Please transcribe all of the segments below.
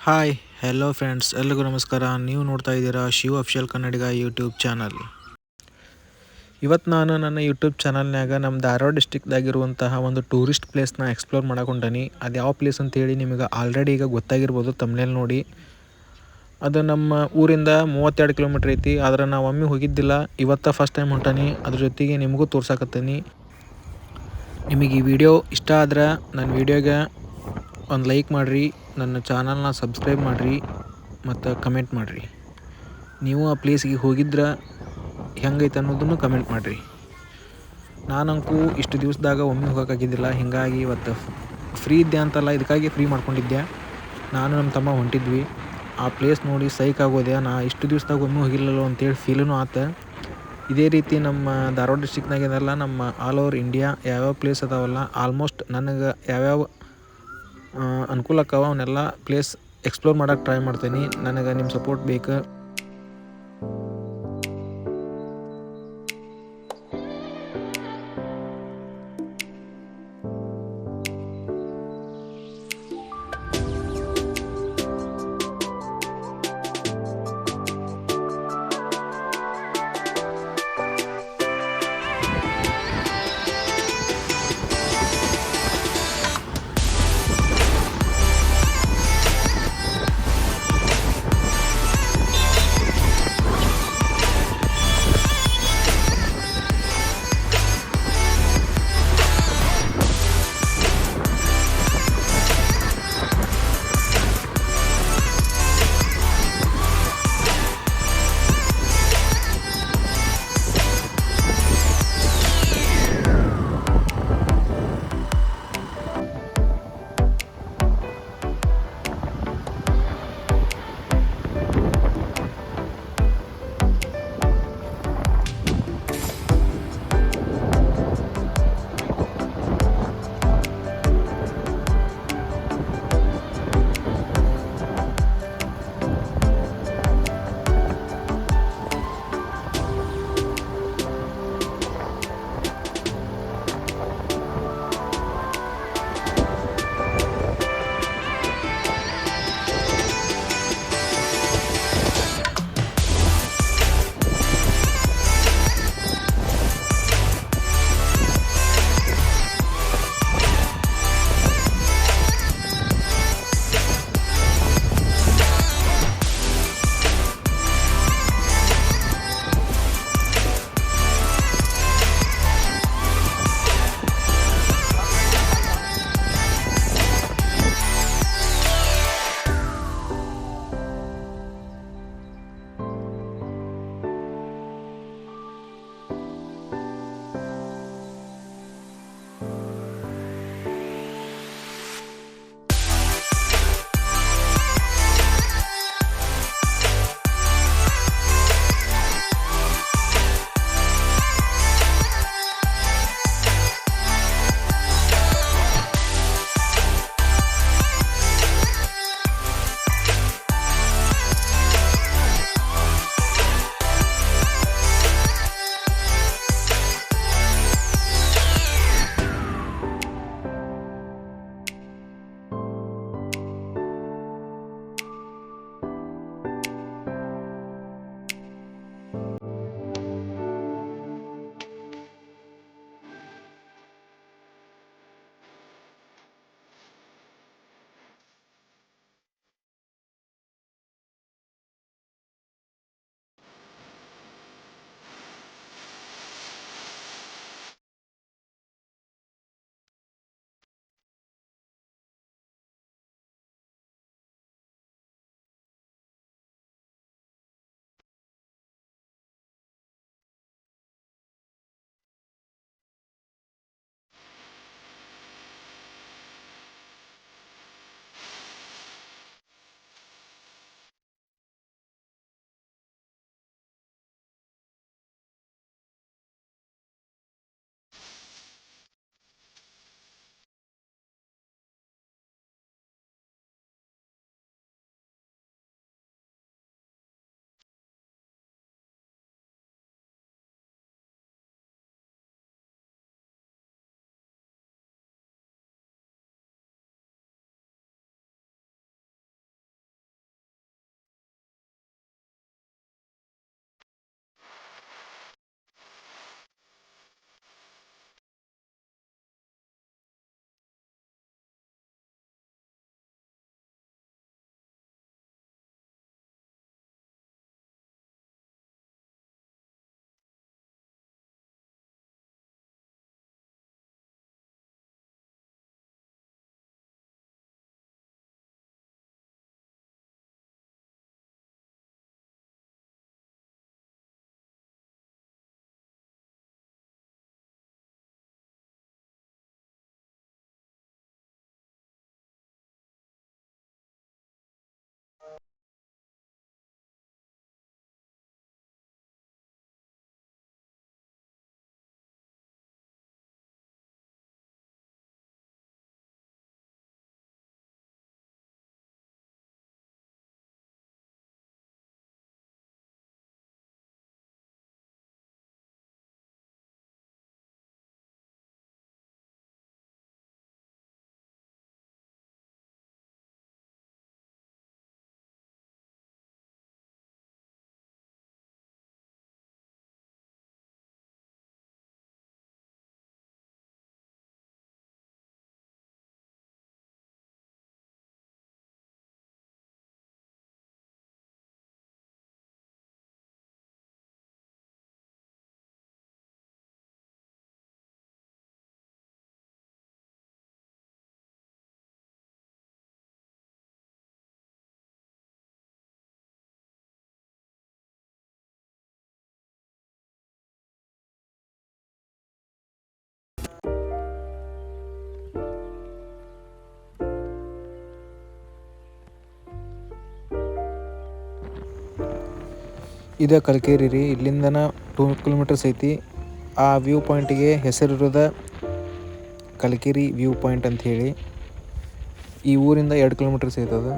Hi hello friends ಎಲ್ರಿಗೂ ನಮಸ್ಕಾರ. ನೀವು ನೋಡ್ತಾ ಇದ್ದೀರಾ ಶಿವ ಅಫಿಷಿಯಲ್ ಕನ್ನಡಿಗ ಯೂಟ್ಯೂಬ್ ಚಾನಲ್. ಇವತ್ತು ನಾನು ನನ್ನ ಯೂಟ್ಯೂಬ್ ಚಾನಲ್ನಾಗ ನಮ್ಮ ಧಾರವಾಡ ಡಿಸ್ಟಿಕ್ದಾಗಿರುವಂತಹ ಒಂದು ಟೂರಿಸ್ಟ್ ಪ್ಲೇಸ್ನ ಎಕ್ಸ್ಪ್ಲೋರ್ ಮಾಡಕೊಂಡೀನಿ. ಅದು ಯಾವ ಪ್ಲೇಸ್ ಅಂತೇಳಿ ನಿಮಗೆ ಆಲ್ರೆಡಿ ಈಗ ಗೊತ್ತಾಗಿರ್ಬೋದು ತಮ್ಮನೇಲಿ ನೋಡಿ. ಅದು ನಮ್ಮ ಊರಿಂದ 32 ಕಿಲೋಮೀಟ್ರ್ ಐತಿ. ಆದರೆ ನಾವು ಒಮ್ಮೆ ಹೋಗಿದ್ದಿಲ್ಲ, ಇವತ್ತು ಫಸ್ಟ್ ಟೈಮ್ ಹೊಂಟಾನಿ. ಅದ್ರ ಜೊತೆಗೆ ನಿಮಗೂ ತೋರ್ಸಾಕತ್ತೀನಿ. ನಿಮಗೆ ಈ ವಿಡಿಯೋ ಇಷ್ಟ ಆದ್ರೆ ನನ್ನ ವಿಡಿಯೋಗೆ ಒಂದು ಲೈಕ್ ಮಾಡಿರಿ, ನನ್ನ ಚಾನಲ್ನ ಸಬ್ಸ್ಕ್ರೈಬ್ ಮಾಡಿರಿ ಮತ್ತು ಕಮೆಂಟ್ ಮಾಡಿರಿ. ನೀವು ಆ ಪ್ಲೇಸ್ಗೆ ಹೋಗಿದ್ರೆ ಹೆಂಗೈತೆ ಅನ್ನೋದನ್ನು ಕಮೆಂಟ್ ಮಾಡಿರಿ. ನಾನಂತೂ ಇಷ್ಟು ದಿವಸದಾಗ ಒಮ್ಮೆ ಹೋಗೋಕ್ಕಾಗಿದ್ದಿಲ್ಲ, ಹೀಗಾಗಿ ಇವತ್ತು ಫ್ರೀ ಇದ್ದೆ ಅಂತಲ್ಲ, ಇದಕ್ಕಾಗಿ ಫ್ರೀ ಮಾಡ್ಕೊಂಡಿದ್ದೆ. ನಾನು ನಮ್ಮ ತಮ್ಮ ಹೊಂಟಿದ್ವಿ. ಆ ಪ್ಲೇಸ್ ನೋಡಿ ಸೈಕ್ ಆಗೋದೆ. ನಾ ಇಷ್ಟು ದಿವಸದಾಗ ಒಮ್ಮೆ ಹೋಗಿಲ್ಲಲ್ಲೋ ಅಂತೇಳಿ ಫೀಲೂ ಆತು. ಇದೇ ರೀತಿ ನಮ್ಮ ಧಾರವಾಡ ಡಿಸ್ಟಿಕ್ನಾಗೇನಲ್ಲ, ನಮ್ಮ ಆಲ್ ಓವರ್ ಇಂಡಿಯಾ ಯಾವ್ಯಾವ ಪ್ಲೇಸ್ ಅದಾವಲ್ಲ, ಆಲ್ಮೋಸ್ಟ್ ನನಗೆ ಯಾವ್ಯಾವ ಅನುಕೂಲ ಆಕ್ಕವ ಅವನ್ನೆಲ್ಲ ಪ್ಲೇಸ್ ಎಕ್ಸ್ಪ್ಲೋರ್ ಮಾಡೋಕ್ಕೆ ಟ್ರೈ ಮಾಡ್ತೀನಿ. ನನಗೆ ನಿಮ್ಮ ಸಪೋರ್ಟ್ ಬೇಕು. ಇದು ಕಲ್ಕೇರಿ ರೀ. ಇಲ್ಲಿಂದನ 2 ಕಿಲೋಮೀಟರ್ಸ್ ಐತಿ. ಆ ವ್ಯೂ ಪಾಯಿಂಟಿಗೆ ಹೆಸರಿರೋದ ಕಲ್ಕೇರಿ ವ್ಯೂ ಪಾಯಿಂಟ್ ಅಂತ ಹೇಳಿ. ಈ ಊರಿಂದ 2 ಕಿಲೋಮೀಟರ್ಸ್ ಐತದ.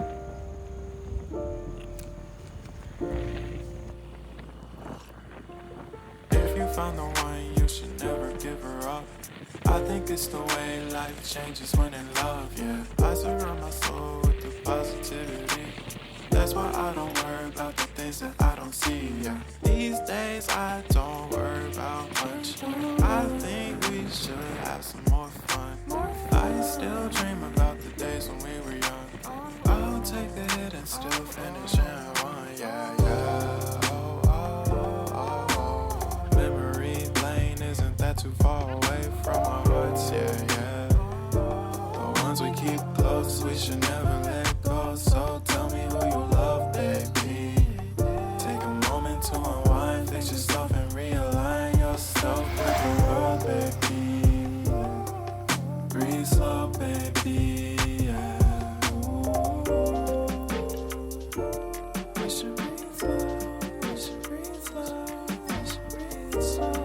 I think it's the way life changes when in love, yeah. I surround my soul with the positivity. That's why I don't worry about the things that I don't see, yeah. These days I don't worry about much. I think we should have some more fun. I still dream about the days when we were young. I'll take the hit and still finish in one, yeah, yeah. Oh, oh, oh, oh. Memory lane isn't that too far away from our hearts, yeah, yeah. The ones we keep close, we should never let go. So tell me who you love, baby. Take a moment to unwind, fix yourself and realign yourself with the world, baby. Breathe slow, baby, yeah. We should breathe slow, we should breathe slow, we should breathe slow.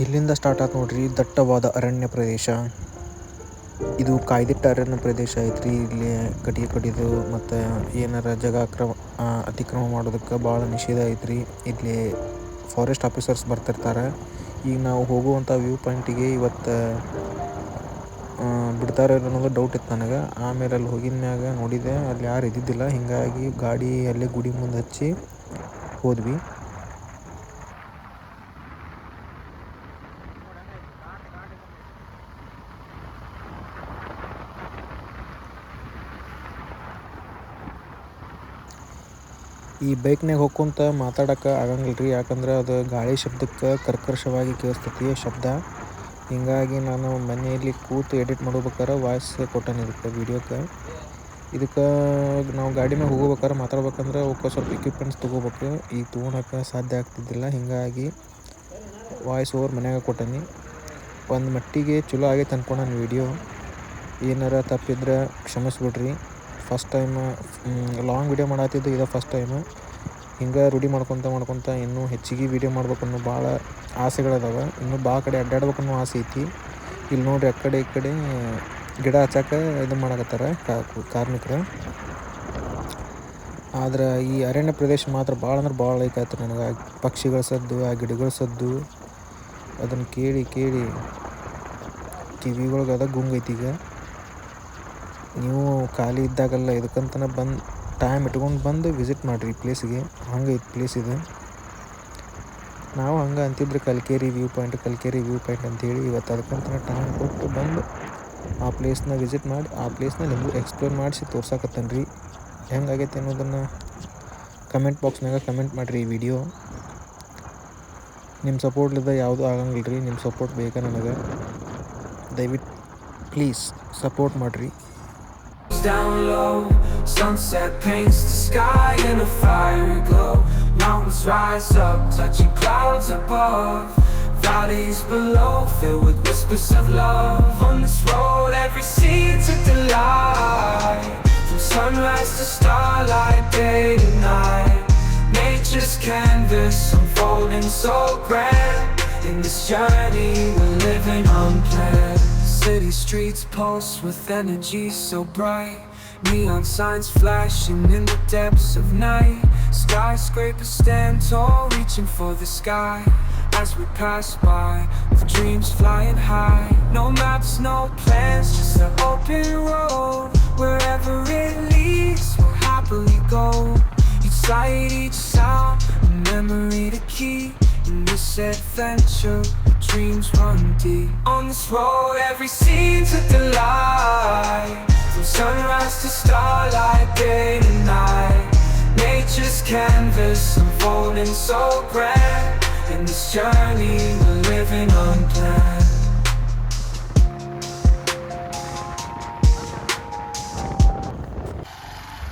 ಇಲ್ಲಿಂದ start ಆಯ್ತು ನೋಡ್ರಿ ದಟ್ಟವಾದ ಅರಣ್ಯ ಪ್ರದೇಶ. ಇದು ಕಾಯ್ದಿಟ್ಟ ಅರಣ್ಯ ಪ್ರದೇಶ ಐತ್ರಿ. ಇಲ್ಲಿ ಕಟ್ಟಿಗೆ ಕಡಿದು ಮತ್ತು ಏನಾರ ಅತಿಕ್ರಮ ಮಾಡೋದಕ್ಕೆ ಭಾಳ ನಿಷೇಧ ಐತ್ರಿ. ಇಲ್ಲಿ ಫಾರೆಸ್ಟ್ ಆಫೀಸರ್ಸ್ ಬರ್ತಿರ್ತಾರೆ. ಈಗ ನಾವು ಹೋಗುವಂಥ ವ್ಯೂ ಪಾಯಿಂಟಿಗೆ ಇವತ್ತು ಬಿಡ್ತಾರೆ ಅನ್ನೋದು ಡೌಟ್ ಇತ್ತು ನನಗೆ. ಆಮೇಲೆ ಅಲ್ಲಿ ಹೋಗಿದ ಮ್ಯಾಗ ನೋಡಿದೆ ಅಲ್ಲಿ ಯಾರು ಇದ್ದಿದ್ದಿಲ್ಲ. ಹೀಗಾಗಿ ಗಾಡಿ ಅಲ್ಲೇ ಗುಡಿ ಮುಂದೆ ಹಚ್ಚಿ ಹೋದ್ವಿ. ಈ ಬೈಕ್ನಾಗ ಹೋಗ್ಕೊಂತ ಮಾತಾಡೋಕೆ ಆಗಂಗಿಲ್ಲ ರೀ. ಯಾಕಂದ್ರೆ ಅದು ಗಾಳಿ ಶಬ್ದಕ್ಕೆ ಕರ್ಕಶವಾಗಿ ಕೇಳಿಸ್ತೈತಿ ಶಬ್ದ. ಹೀಗಾಗಿ ನಾನು ಮನೆಯಲ್ಲಿ ಕೂತು ಎಡಿಟ್ ಮಾಡ್ಬೇಕಾರೆ ವಾಯ್ಸ್ ಕೊಟ್ಟೇನೆ ಇದಕ್ಕೆ ವೀಡಿಯೋಕ್ಕೆ. ಇದಕ್ಕೆ ನಾವು ಗಾಡಿ ಮ್ಯಾಗ ಹೋಗ್ಬೇಕಾರೆ ಮಾತಾಡ್ಬೇಕಂದ್ರೆ ಅವಕ್ಕೆ ಸ್ವಲ್ಪ ಇಕ್ವಿಪ್ಮೆಂಟ್ಸ್ ತೊಗೋಬೇಕು. ಈಗ ತೊಗೊಳಕ್ಕೆ ಸಾಧ್ಯ ಆಗ್ತಿದ್ದಿಲ್ಲ. ಹೀಗಾಗಿ ವಾಯ್ಸ್ ಓವರ್ ಮನ್ಯಾಗ ಕೊಟ್ಟೇನಿ. ಒಂದು ಮಟ್ಟಿಗೆ ಚಲೋ ಆಗೈತೆ ಅನ್ಕೊಂಡಾನು ವೀಡಿಯೋ. ಏನಾರ ತಪ್ಪಿದ್ರೆ ಕ್ಷಮಿಸ್ಬಿಡ್ರಿ. ಫಸ್ಟ್ ಟೈಮ್ ಲಾಂಗ್ ವೀಡಿಯೋ ಮಾಡತ್ತಿದ್ದು ಇದು ಫಸ್ಟ್ ಟೈಮ್. ಹಿಂಗೆ ರೂಢಿ ಮಾಡ್ಕೊತ ಇನ್ನೂ ಹೆಚ್ಚಿಗೆ ವೀಡಿಯೋ ಮಾಡ್ಬೇಕನ್ನೋ ಭಾಳ ಆಸೆಗಳದಾವೆ. ಇನ್ನೂ ಭಾಳ ಕಡೆ ಅಡ್ಡಾಡ್ಬೇಕನ್ನೋ ಆಸೆ ಐತಿ. ಇಲ್ಲಿ ನೋಡ್ರಿ ಆ ಕಡೆ ಈ ಕಡೆ ಗಿಡ ಹಚ್ಚಾಕ ಇದು ಮಾಡಕತ್ತಾರ ಕಾರ್ಮಿಕರು. ಆದ್ರೆ ಈ ಅರಣ್ಯ ಪ್ರದೇಶ ಮಾತ್ರ ಭಾಳ ಅಂದ್ರೆ ಭಾಳ ಲೈಕ್ ಆಯ್ತು ನನಗೆ. ಪಕ್ಷಿಗಳ ಸದ್ದು, ಆ ಗಿಡಗಳ ಸದ್ದು ಅದನ್ನು ಕೇಳಿ ಕಿವಿಗಳ್ಗೆ ಅದ ಗುಂಗೈತಿ. ಈಗ ನೀವು ಖಾಲಿ ಇದ್ದಾಗಲ್ಲ ಇದಕ್ಕಂತನೇ ಟೈಮ್ ಇಟ್ಕೊಂಡು ಬಂದು ವಿಸಿಟ್ ಮಾಡಿರಿ ಪ್ಲೇಸಿಗೆ. ಹಂಗೈತೆ ಪ್ಲೇಸ್ ಇದು. ನಾವು ಹಂಗೆ ಅಂತಿದ್ರೆ ಕಲ್ಕೇರಿ ವ್ಯೂ ಪಾಯಿಂಟ್ ಅಂತೇಳಿ ಇವತ್ತು ಅದಕ್ಕಂತನೇ ಟೈಮ್ ಕೊಟ್ಟು ಬಂದು ಆ ಪ್ಲೇಸ್ನ ವಿಸಿಟ್ ಮಾಡಿ ಆ ಪ್ಲೇಸ್ನ ನಿಮಗೂ ಎಕ್ಸ್ಪ್ಲೋರ್ ಮಾಡಿಸಿ ತೋರ್ಸಾಕತ್ತೇನೆ ರೀ. ಹೆಂಗಾಗೈತೆ ಅನ್ನೋದನ್ನು ಕಮೆಂಟ್ ಬಾಕ್ಸ್ನಾಗ ಕಮೆಂಟ್ ಮಾಡಿರಿ. ಈ ವಿಡಿಯೋ ನಿಮ್ಮ ಸಪೋರ್ಟ್ಲಿದ್ದ ಯಾವುದೂ ಆಗಂಗಿಲ್ಲ ರೀ. ನಿಮ್ಮ ಸಪೋರ್ಟ್ ಬೇಕಾ ನನಗೆ. ದಯವಿಟ್ಟು ಪ್ಲೀಸ್ ಸಪೋರ್ಟ್ ಮಾಡಿರಿ. Down low, sunset paints the sky in a fiery glow. Mountains rise up, touching clouds above. Valleys below, filled with whispers of love. On this road, every scene's a delight. From sunrise to starlight, day to night. Nature's canvas unfolding so grand. In this journey, we're living unplanned. City streets pulse with energy so bright. Neon signs flashing in the depths of night. Skyscrapers stand tall, reaching for the sky. As we pass by, with dreams flying high. No maps, no plans, just an open road. Wherever it leads, we'll happily go. Each sight, each sound, a memory to keep. In this adventure, dreams run deep. On this road, every scene's a delight. From sunrise to starlight, day to night. Nature's canvas unfolding so grand. In this journey, we're living unplanned.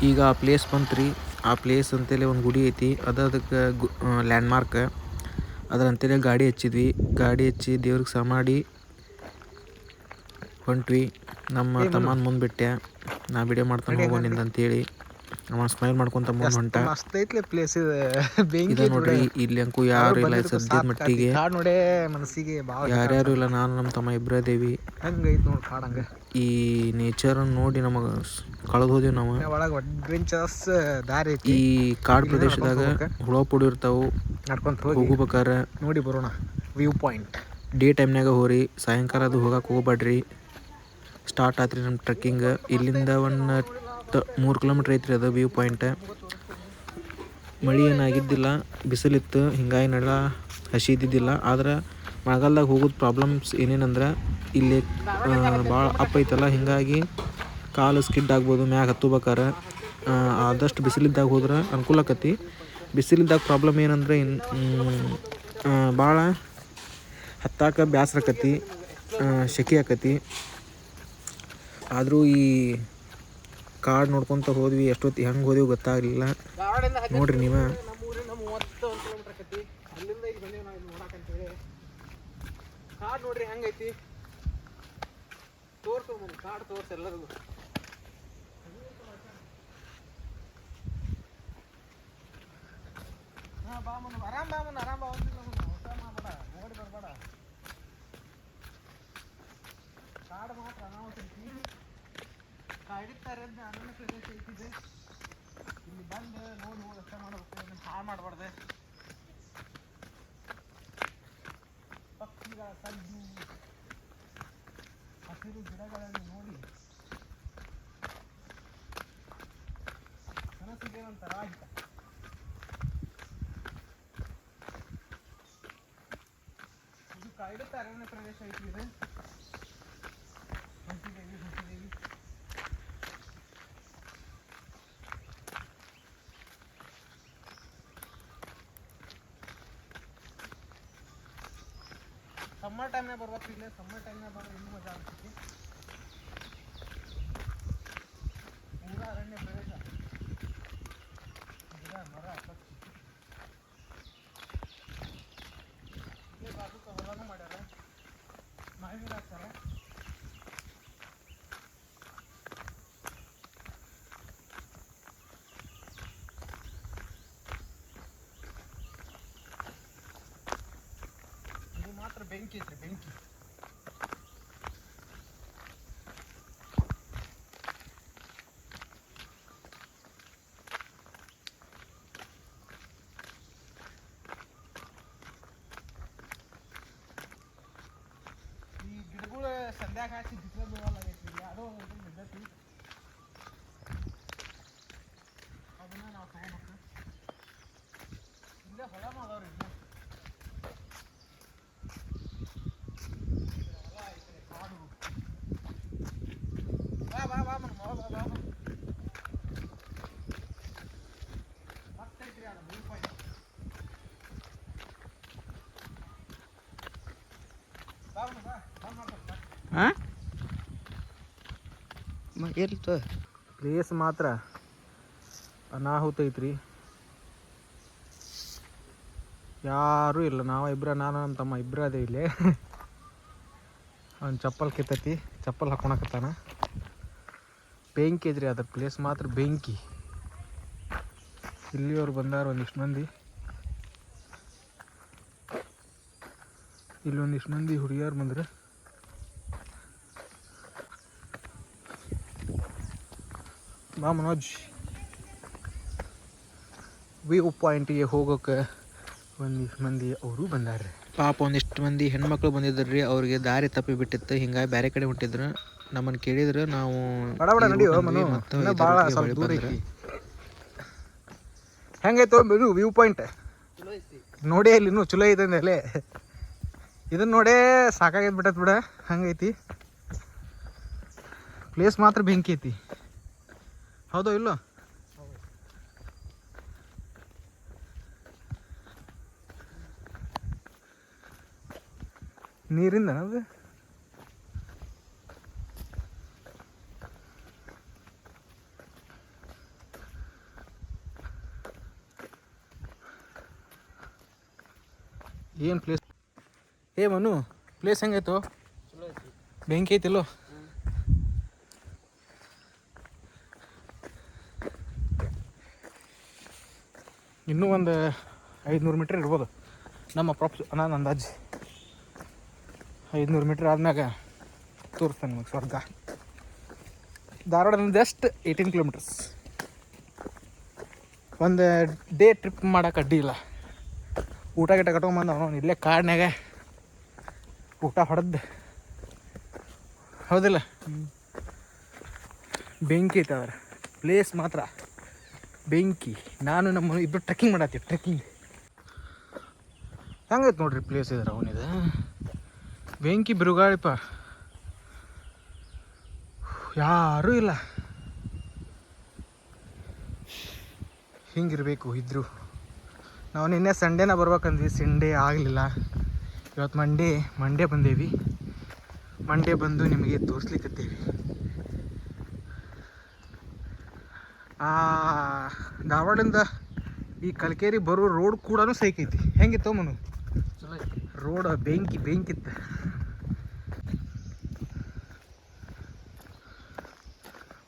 ಈಗ ಆ place ಬಂತ್ರಿ. ಆ place ಅಂತೇಳಿ ಒಂದು ಗುಡಿ ಐತಿ. ಅದಕ್ಕೆ landmark. ಅದರಂತೇಳಿ ಗಾಡಿ ಹಚ್ಚಿದ್ವಿ. ಗಾಡಿ ಹಚ್ಚಿ ದೇವ್ರಿಗೆ ಸಹ ಮಾಡಿ ಹೊಂಟ್ವಿ. ನಮ್ಮ ತಮ್ಮನ ಮುಂದೆ ಬಿಟ್ಟೆ. ನಾ ವಿಡಿಯೋ ಮಾಡ್ತಾನೆ ಹೋಗೋನಿಂದ ಅಂತೇಳಿ ಅವ ಸ್ಮೈಲ್ ಮಾಡ್ಕೊತ ಮುಂದೆ ಹೊಂಟ. ಮಸ್ತ್ ಐತ್ಲೆ ಪ್ಲೇಸ್ ಇದು. ಇದ ನೋಡ್ರಿ, ಇಲ್ಲಿ ಅಂಕು ಯಾರು ಇಲ್ಲ ಸದ್ಯದ ಮಟ್ಟಿಗೆ. ಕಾಡ್ ನೋಡೇ ಮನಸ್ಸಿಗೆ ಭಾಳ ಯಾರ್ಯಾರು ಇಲ್ಲ, ನಾನು ನಮ್ಮ ತಮ್ಮ ಇಬ್ಬರೇ ಅದೇವಿ. ಹಂಗೈತ್ ನೋಡಿ ಕಾಡ್ ಹಂಗೆ. ಈ ನೇಚರನ್ನು ನೋಡಿ ನಮಗೆ ಕಳೆದು ಹೋದೆವು ನಾವು. ಒಳಗೆ ಅಡ್ವೆಂಚರಸ್ ದಾರಿ ಐತಿ. ಈ ಕಾಡು ಪ್ರದೇಶದಾಗ ಹುಳ ಪುಡಿ ಇರ್ತಾವು. ನಡ್ಕೊಂತ ಹೋಗ್ಬೇಕಾರೆ ನೋಡಿ ಬರೋಣ ವ್ಯೂ ಪಾಯಿಂಟ್. ಡೇ ಟೈಮ್ನಾಗ ಹೋಗ್ರಿ, ಸಾಯಂಕಾಲ ಅದು ಹೋಗಕ್ಕೆ ಹೋಗ್ಬೇಡ್ರಿ. ಸ್ಟಾರ್ಟ್ ಆತ್ರಿ ನಮ್ಮ ಟ್ರೆಕ್ಕಿಂಗ್. ಇಲ್ಲಿಂದ ಒಂದು 3 ಕಿಲೋಮೀಟ್ರ್ ಐತ್ರಿ ಅದು ವ್ಯೂ ಪಾಯಿಂಟ್. ಮಳೆ ಏನಾಗಿದ್ದಿಲ್ಲ, ಬಿಸಿಲಿತ್ತು. ಹಿಂಗಾಗಿ ನೆಲ ಹಸಿ ಇದ್ದಿದ್ದಿಲ್ಲ. ಆದ್ರೆ ಮಳೆಗಾಲದಾಗ ಹೋಗೋದು ಪ್ರಾಬ್ಲಮ್ಸ್ ಏನೇನಂದ್ರೆ ಇಲ್ಲಿ ಭಾಳ ಅಪ್ ಐತಲ್ಲ, ಹೀಗಾಗಿ ಕಾಲು ಸ್ಕಿಡ್ ಆಗ್ಬೋದು ಮ್ಯಾಗ ಹತ್ತಬೇಕಾರೆ. ಆದಷ್ಟು ಬಿಸಿಲಿದ್ದಾಗ ಹೋದ್ರೆ ಅನುಕೂಲ ಆಕತಿ. ಬಿಸಿಲಿದ್ದಾಗ ಪ್ರಾಬ್ಲಮ್ ಏನಂದ್ರೆ ಭಾಳ ಹತ್ತಾಕ ಬ್ಯಾಸ್ರ ಆಕತಿ, ಸೆಕೆ ಆಕತಿ. ಆದರೂ ಈ ಕಾಡು ನೋಡ್ಕೊತ ಹೋದ್ವಿ. ಎಷ್ಟೊತ್ತು ಹೆಂಗೆ ಹೋದೆವು ಗೊತ್ತಾಗಲಿಲ್ಲ. ನೋಡ್ರಿ ನೀವು. ನಮ್ಮೂರಿಂದ 31 ಕಿಲೋಮೀಟರ್ ಆಕತಿ. ಅಲ್ಲಿಂದ ಇಲ್ಲಿ ಬಂದೇವು ನಾವು ಇಲ್ಲಿ ನೋಡಕ್ಕಂತೇಳಿ. ಕಾಡು ನೋಡ್ರಿ ಹೆಂಗೈತಿ. ತೋರ್ಸು ಮುಂದೆ ಕಾಡು ತೋರ್ಸು ಎಲ್ಲರಿಗೂ. ಹಾಂ ಬಾ ಮನ ಆರಾಮ್ ಬಾ ಹೊಸ ಮಾಡಬೇಡ, ಓಡಿ ಬರಬೇಡ. ಕಾಡು ಮಾತ್ರ ಅನಾಹುತ ಐತಿ. ಕಾಡಿರ್ತಾರೆ ಅಂತ ಅರಣ್ಯ ಪ್ರದೇಶ ಐತಿದೆ. ಇಲ್ಲಿ ಬಂದು ನೋಡಿ ಅಷ್ಟೇ ಮಾಡಬೇಕು, ಹಾಳು ಮಾಡಬಾರ್ದು. ಪಕ್ಷಿಗಳ ಸದ್ದು, ಹಸಿರು ಗಿಡಗಳನ್ನು ನೋಡಿ ಮನಸ್ಸಿಗೆ ಒಂಥರ ಆಯ್ತು. ಇದು ಕಾಡಿರ್ತ ಅರಣ್ಯ ಪ್ರದೇಶ ಐತಿ ಇದು. ಹೊಂಟಿದೇವಿ. ಸಮ್ಮರ್ ಟೈಮ್ನಾಗ ಬರ್ಬೇಕು. ಇಲ್ಲೇ ಸಮ್ಮರ್ ಟೈಮ್ನಾಗ ಬಂದ್ರೆ ಇನ್ನೂ ಮಜಾ ಆಗ್ತೈತಿ. ಪೂರಾ ಅರಣ್ಯ ಪ್ರದೇಶ, ಗಿಡ ಮರ ಪಕ್ಷಿ. ಇಲ್ಲೇ ಬಾಜುಕ ಹೊಲನೂ ಮಾಡ್ಯಾರ, ಮಾವಿನ ಹಾಕ್ತಾರ. ಮಾತ್ರ ಬೆಂಕಿ ಐತ್ರಿ, ಬೆಂಕಿ. ಈ ಗಿಡಗಳು ಸಂಧ್ಯಾಗ ಹಾಕಿ ಬಿಸಿಲು ಬೀಳಲಾಗೈತಿ. ಯಾವುದೋ ಒಂದು ಬಿದ್ದೈತಿ, ಅದನ್ನ ನಾವು ತಗೋಬೇಕು. ಇಲ್ಲೇ ಹೊಲನೂ ಅದಾವ್ರಿ. ಇಲ್ಲೇ ಪ್ಲೇಸ್ ಮಾತ್ರ ಅನಾಹುತ ಐತ್ರಿ. ಯಾರೂ ಇಲ್ಲ, ನಾನು ನಮ್ಮ ತಮ್ಮ ಇಬ್ಬರು ಅದೇ ಇಲ್ಲಿ. ಅವ್ನು ಚಪ್ಪಲ್ ಕಿತ್ತೈತಿ, ಚಪ್ಪಲ್ ಹಾಕೊಳಕತ್ತಾನ. ಬೆಂಕಿ ಐತ್ರಿ, ಅದ್ರ ಪ್ಲೇಸ್ ಮಾತ್ರ ಬೆಂಕಿ. ಇಲ್ಲಿಯವ್ರು ಬಂದಾರ ಒಂದಿಷ್ಟು ಮಂದಿ. ಇಲ್ಲಿ ಒಂದಿಷ್ಟು ಮಂದಿ ಹುಡುಗಿಯರು ಬಂದ್ರೆ. ಬಾ ಮನೋಜ್, ವ್ಯೂ ಪಾಯಿಂಟಿಗೆ ಹೋಗೋಕೆ ಒಂದಿಷ್ಟು ಮಂದಿ ಅವರು ಬಂದಾರ. ಪಾಪ ಒಂದಿಷ್ಟು ಮಂದಿ ಹೆಣ್ಮಕ್ಳು ಬಂದಿದ್ರಿ. ಅವ್ರಿಗೆ ದಾರಿ ತಪ್ಪಿ ಬಿಟ್ಟಿತ್ತು, ಹಿಂಗಾಗಿ ಬೇರೆ ಕಡೆ ಹೊಂಟಿದ್ರು. ನಮ್ಮನ್ನು ಕೇಳಿದ್ರು, ನಾವು ಹೆಂಗೈತು ವ್ಯೂ ಪಾಯಿಂಟ್ ನೋಡಿ. ಇಲ್ಲಿ ಇನ್ನೂ ಚಲೋ ಐತೆ ಅಂದಲೆ. ಇದನ್ನ ನೋಡೇ ಸಾಕಾಗೈತೆ ಬಿಟ್ಟತ್ ಬಿಡ, ಹಂಗೈತಿ ಪ್ಲೇಸ್ ಮಾತ್ರ. ಬೆಂಕಿ ಐತಿ, ಹೌದೋ ಇಲ್ಲೋ? ನೀರಿಂದ ಅದು ಏನು ಪ್ಲೇಸ್ ಏ ಮನು ಪ್ಲೇಸ್ ಹೆಂಗಾಯ್ತು ಬೆಂಕಿ ಐತಿಲ್ಲೋ ಇನ್ನೂ ಒಂದು 500 ಮೀಟ್ರ್ ಇರ್ಬೋದು ನಮ್ಮ ನಾನು ಅಂದಾಜು 500 ಮೀಟ್ರ್ ಆದ್ಮ್ಯಾಗ ತೋರಿಸ್ತೇನೆ ನಿಮಗೆ ಸ್ವರ್ಗ. ಧಾರವಾಡದಿಂದ ಜಸ್ಟ್ 18 ಕಿಲೋಮೀಟರ್ಸ್. ಒಂದು ಡೇ ಟ್ರಿಪ್ ಮಾಡೋಕೆ ಅಡ್ಡಿ ಇಲ್ಲ. ಊಟ ಗಿಟ ಕಟ್ಕೊಂಬಂದು ಅವನು ಇಲ್ಲೇ ಕಾಡಿನಾಗ ಊಟ ಹೊಡೆದು ಹೌದಿಲ್ಲ. ಬೆಂಕಿ ಐತೆ ಅದ್ರ ಪ್ಲೇಸ್ ಮಾತ್ರ ಬೆಂಕಿ. ನಾನು ನಮ್ಮ ಇಬ್ಬರು ಟ್ರೆಕ್ಕಿಂಗ್ ಮಾಡತ್ತೀವಿ. ಟ್ರೆಕ್ಕಿಂಗ್ ಹೆಂಗೈತೆ ನೋಡ್ರಿ ಪ್ಲೇಸ್ ಇದ್ರೆ ಅವನಿದೆ ಬೆಂಕಿ ಬಿರುಗಾಳಿಪ ಯಾರೂ ಇಲ್ಲ. ಹಿಂಗಿರಬೇಕು ಇದ್ರು. ನಾವು ನಿನ್ನೆ ಸಂಡೇನ ಬರ್ಬೇಕಂದ್ವಿ, ಸಂಡೇ ಆಗಲಿಲ್ಲ. ಇವತ್ತು ಮಂಡೇ ಬಂದೇವಿ. ಮಂಡೇ ಬಂದು ನಿಮಗೆ ತೋರಿಸ್ಲಿಕ್ಕತ್ತೇವಿ. ಧಾರವಾಡಿಂದ ಈ ಕಲ್ಕೇರಿ ಬರೋ ರೋಡ್ ಕೂಡ ಸೈಕೈತಿ. ಹೆಂಗಿತ್ತು ಮನು ರೋಡ್? ಬೆಂಕಿತ್ತು.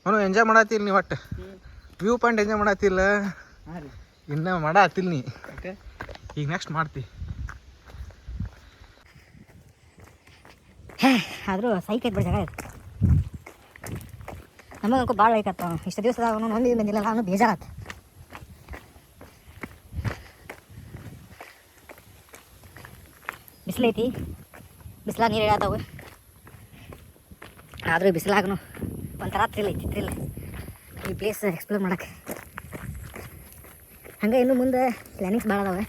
ಮನು ಎಂಜಾಯ್ ಮಾಡತ್ತಿಲ್ಲ ನೀ? ಒಟ್ಟು ವ್ಯೂ ಪಾಯಿಂಟ್ ಎಂಜಾಯ್ ಮಾಡತ್ತಿಲ್ಲ? ಇನ್ನೂ ಮಾಡತ್ತಿಲ್ಲ ನೀ? ಈಗ ನೆಕ್ಸ್ಟ್ ಮಾಡ್ತಿ. ಆದರೂ ಸೈಕೈತೆ ಬಿಡಿ ಜಾಗ ಇದು. ನಮಗಂಕೂ ಭಾಳ ಲೈಕತ್ತ. ಇಷ್ಟು ದಿವಸದಾಗ ಒಂದು ಬಂದಿಲ್ಲ, ಅವನು ಬೇಜಾರಾತ. ಬಿಸಿಲೈತಿ, ಬಿಸಿಲಾಗ ನೀರು ಇಡಾತಾವು. ಆದರೂ ಬಿಸಿಲಾಗೂ ಒಂಥರ ಥ್ರಿಲ್ ಐತಿ. ಈ ಪ್ಲೇಸ್ ಎಕ್ಸ್ಪ್ಲೋರ್ ಮಾಡೋಕ್ಕೆ ಹಂಗೆ ಇನ್ನೂ ಮುಂದೆ ಪ್ಲ್ಯಾನಿಂಗ್ಸ್ ಭಾಳ ಅದಾವೆ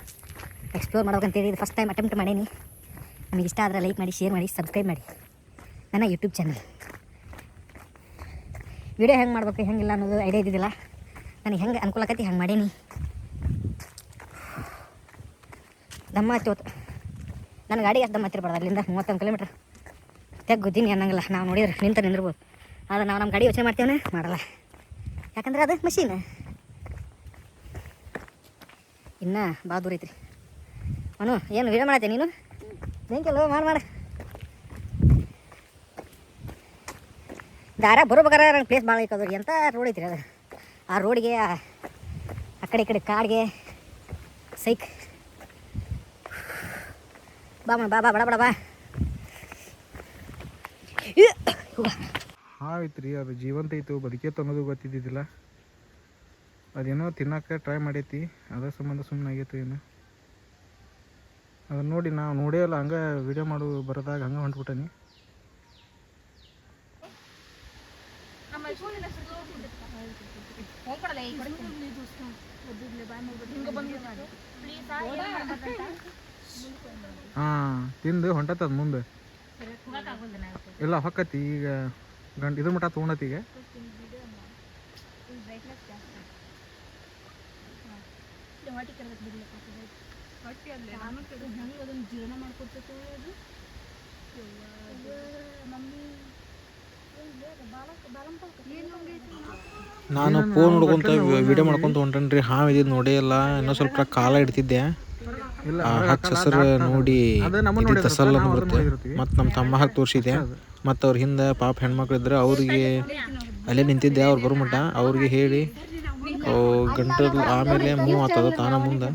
ಎಕ್ಸ್ಪ್ಲೋರ್ ಮಾಡ್ಬೇಕಂತೇಳಿ. ಇದು ಫಸ್ಟ್ ಟೈಮ್ ಅಟೆಂಪ್ಟ್ ಮಾಡೀನಿ. ನಿಮಗೆ ಇಷ್ಟ ಆದರೆ ಲೈಕ್ ಮಾಡಿ, ಶೇರ್ ಮಾಡಿ, ಸಬ್ಸ್ಕ್ರೈಬ್ ಮಾಡಿ ನನ್ನ ಯೂಟ್ಯೂಬ್ ಚಾನಲ್. ವಿಡಿಯೋ ಹೆಂಗೆ ಮಾಡ್ಬೇಕು ಹೆಂಗಿಲ್ಲ ಅನ್ನೋದು ಐಡಿಯಾ ಇದ್ದಿದ್ದಿಲ್ಲ. ನನಗೆ ಹೆಂಗೆ ಅನುಕೂಲ ಆಕೈತಿ ಹಂಗೆ ಮಾಡೀನಿ. ದಮ್ಮ ಹತ್ತೋತು ನನ್ನ ಗಾಡಿ ಅಷ್ಟು ದಮ್ಮ ಹತ್ತಿರಬಾರ್ದು. ಅಲ್ಲಿಂದ 31 ಕಿಲೋಮೀಟ್ರ್ ತೆಗ್ಗುದ್ದೀನಿ ಅನ್ನಂಗಿಲ್ಲ. ನಾವು ನೋಡಿದ್ರೆ ನಿಂದಿರ್ಬೋದು. ಆದರೆ ನಾವು ನಮ್ಮ ಗಾಡಿ ಯೋಚನೆ ಮಾಡ್ತೇವೆ ಮಾಡಲ್ಲ, ಯಾಕಂದ್ರೆ ಅದು ಮಷೀನ್ ಇನ್ನೂ ಭಾಳ ದೂರ ಐತ್ರಿ. ಅವನು ಏನು ವಿಡಿಯೋ ಮಾಡತ್ತೆ ನೀನು? ಬೆಂಕಿಲ್ಲ ಮಾಡ ದಾರ ಬರೋಬೇಕಾರೆ ನಂಗೆ ಪ್ಲೇಸ್ ಭಾಳ ಐತದ್ರಿ. ಎಂಥ ರೋಡ್ ಐತ್ರಿ ಅದು. ಆ ರೋಡಿಗೆ ಆ ಕಡೆ ಈ ಕಡೆ ಕಾಡಿಗೆ ಸೈಕ್ ಬಾ ಬಡ ಬಡ ಬಾ. ಐತ್ರಿ ಅದು ಜೀವಂತ ಐತು, ಬದುಕೇತು ಅನ್ನೋದು ಗೊತ್ತಿದ್ದಿದ್ದಿಲ್ಲ. ಅದೇನೋ ತಿನ್ನೋಕೆ ಟ್ರೈ ಮಾಡೈತಿ, ಅದ್ರ ಸಂಬಂಧ ಸುಮ್ಮನೆ ಆಗೈತೆ ಏನು. ಅದನ್ನು ನೋಡಿ ನಾವು ನೋಡೇ ಇಲ್ಲ, ಹಂಗೆ ವಿಡಿಯೋ ಮಾಡು ಬರೋದಾಗ ಹಂಗೆ ಹೊಂಟ್ಬಿಟ್ಟನಿ. ಹಾಂ ತಿಂದು ಹೊಂಟತ್ತದ ಮುಂದೆ ಇಲ್ಲ ಹೊಕ್ಕತಿ. ಈಗ ಇದ್ರ ಮಟ್ಟ ತೊಗೊಂಡತಿ. ಈಗ ನಾನು ಫೋನ್ ನೋಡ್ಕೊಂತ ವಿಡಿಯೋ ಮಾಡ್ಕೊಂತ ಹೊಂಟೇನ್ರಿ. ಹಾಂ ಇದ್ದು ನೋಡೇ ಇಲ್ಲ. ಇನ್ನೂ ಸ್ವಲ್ಪ ಕಾಲ ಇಡ್ತಿದ್ದೆ. ಹಚ್ಚ ಹಸಿರು ನೋಡಿ ತಸಲ್ ಬರುತ್ತೆ. ಮತ್ತು ನಮ್ಮ ತಮ್ಮ ಹಾಕಿ ತೋರಿಸಿದೆ. ಮತ್ತು ಅವ್ರ ಹಿಂದೆ ಪಾಪ ಹೆಣ್ಮಕ್ಳು ಇದ್ರೆ ಅವ್ರಿಗೆ ಅಲ್ಲೇ ನಿಂತಿದ್ದೆ. ಅವ್ರು ಬರೋಮಟ್ಟ ಅವ್ರಿಗೆ ಹೇಳಿ ಗಂಟಲು ಆಮೇಲೆ ಮೂವ್ ಆಗ್ತದ ತಾನ ಮುಂದೆ.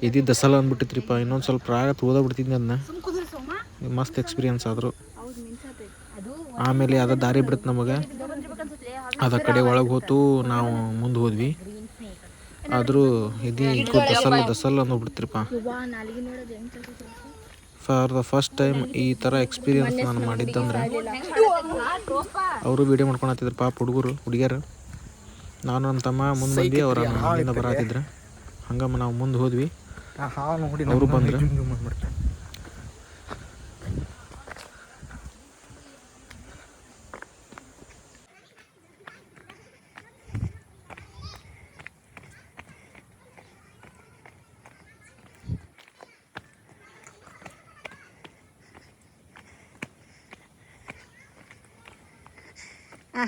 ಇದು ದಸಲ್ ಅಂದ್ಬಿಟ್ಟಿತ್ರಿಪ್ಪ. ಇನ್ನೊಂದು ಸ್ವಲ್ಪ ರಾಗ ಓದಬಿಡ್ತಿದ್ದೆ ಅದನ್ನ. ಮಸ್ತ್ ಎಕ್ಸ್ಪೀರಿಯನ್ಸ್ ಆದರು. ಆಮೇಲೆ ಅದ ದಾರಿ ಬಿಡುತ್ತೆ ನಮಗೆ. ಅದ ಕಡೆ ಒಳಗೆ ಹೋತು ನಾವು ಮುಂದೆ ಹೋದ್ವಿ. ಆದರೂ ಇದು ದಸಲ್ ಅಂದ್ಬಿಡ್ತಿರಿಪ್ಪ. ಫಾರ್ ದ ಫಸ್ಟ್ ಟೈಮ್ ಈ ಥರ ಎಕ್ಸ್ಪೀರಿಯನ್ಸ್ ನಾನು ಮಾಡಿದ್ದಂದ್ರೆ. ಅವರು ವೀಡಿಯೋ ಮಾಡ್ಕೊಳತ್ತಿದ್ರು ಪಾಪ ಹುಡುಗಿಯರು. ನಾನು ನಮ್ಮ ತಮ್ಮ ಮುಂದೆ ಬಂದು ಅವ್ರ ಅಲ್ಲಿಂದ ಬರತ್ತಿದ್ರು. ಹಂಗಮ್ಮ ನಾವು ಮುಂದೆ ಹೋದ್ವಿ. ಅವರು ಬಂದರು.